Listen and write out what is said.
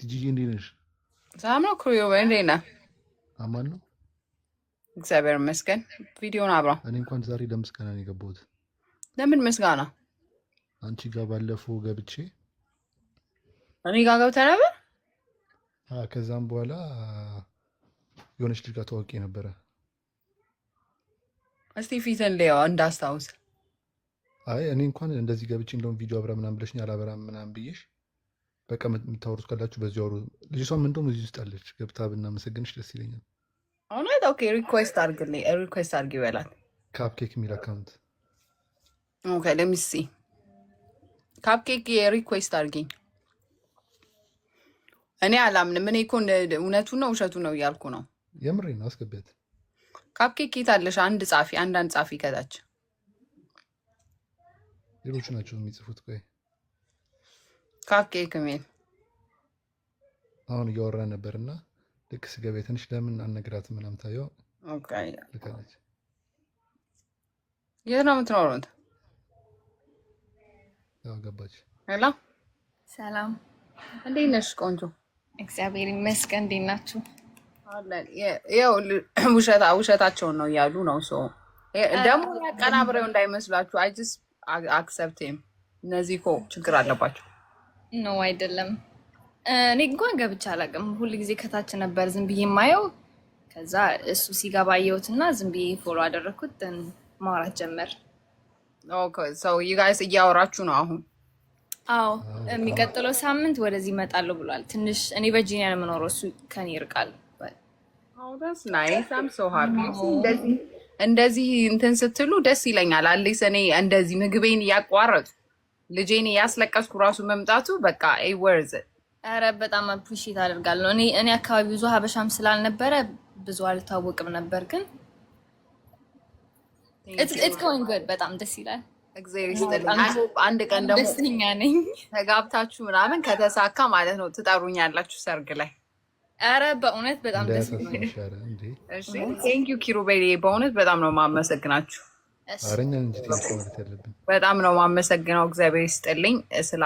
ቲጂዬ እንዴት ነሽ? ሰላም ነው ክሩዮ እንዴት ነህ? አማን ነው እግዚአብሔር ይመስገን። ቪዲዮን አብራው። እኔ እንኳን ዛሬ ለምስጋና ነው የገባሁት። ለምን ምስጋና? አንቺ ጋር ባለፈው ገብቼ እኔ ጋር ገብተህ ነበር? ከዛም በኋላ የሆነች ልጅ ጋር ተዋውቄ ነበረ። እስቲ ፊትን ሊያው እንዳስታውስ። አይ እኔ እንኳን እንደዚህ ገብቼ እንደውም ቪዲዮ አብራ ምናምን ብለሽኝ አላበራም ምናምን ብዬሽ፣ በቃ የምታወሩት ካላችሁ በዚህ አውሩ። ልጅቷም እንደውም እዚህ ውስጥ አለች፣ ገብታ ብናመሰግንሽ ደስ ይለኛል። እውነት? ኦኬ ሪኩዌስት አድርግልኝ። ሪኩዌስት አድርጊ ይበላል። ካፕኬክ የሚል አካውንት። ኦኬ ለሚሲ ካፕኬክ ሪኩዌስት አድርጊኝ። እኔ አላምንም። እኔ እኮ እውነቱን ነው ውሸቱን ነው እያልኩ ነው። የምሬን ነው። አስገቢያት። ካፕኬክ የታለሽ? አንድ ጻፊ፣ አንዳንድ ጻፊ ከታች። ሌሎቹ ናቸው የሚጽፉት። ቆይ ካፕኬክ የሚል አሁን እያወራን ነበርና ልክ ስገባ ትንሽ ለምን አልነግራትም ምናምን ታየው። ኦኬ ልካለች። የት ነው የምትኖሩት? ያው ገባች። ሄሎ ሰላም፣ እንዴት ነሽ? ቆንጆ እግዚአብሔር ይመስገን። እንዴት ናችሁ? ያው ውሸታቸውን ነው እያሉ ነው። ደግሞ ያቀናብረው እንዳይመስላችሁ። አይ ጀስት አክሰፕት ሂም። እነዚህ እኮ ችግር አለባቸው። ኖ አይደለም። እኔ እንኳን ገብቼ አላውቅም። ሁሉ ጊዜ ከታች ነበር ዝም ብዬ የማየው። ከዛ እሱ ሲገባ አየሁትና ዝም ብዬ ፎሎ አደረኩት። ማውራት ጀመር። ኦኬ ሰው ይጋይስ እያወራችሁ ነው አሁን? አዎ፣ የሚቀጥለው ሳምንት ወደዚህ እመጣለሁ ብሏል። ትንሽ እኔ ቨርጂኒያ ነው የምኖረው፣ እሱ ከኔ ይርቃል። that's nice. I'm so happy. እንደዚህ እንትን ስትሉ ደስ ይለኛል። አለይስ እኔ እንደዚህ ምግቤን እያቋረጡ ልጄን እያስለቀስኩ ራሱ መምጣቱ በቃ worth it። ኧረ በጣም አፕሪሺየት አደርጋለሁ። እኔ አካባቢ ብዙ ሀበሻም ስላልነበረ ብዙ አልታወቅም ነበር፣ ግን it's going good። በጣም ደስ ይላል። እግዚአብሔር ይስጥልኝ። አንድ ቀን ደግሞ ደስተኛ ነኝ። ተጋብታችሁ ምናምን ከተሳካ ማለት ነው ትጠሩኛላችሁ ሰርግ ላይ። ኧረ በእውነት በጣም ደስ ይላል። እሺ ቴንክ ዩ ኪሩቤል፣ በእውነት በጣም ነው የማመሰግናችሁ። አረኛ እንጂ ማለት ያለብን በጣም ነው የማመሰግነው። እግዚአብሔር ይስጥልኝ ስላ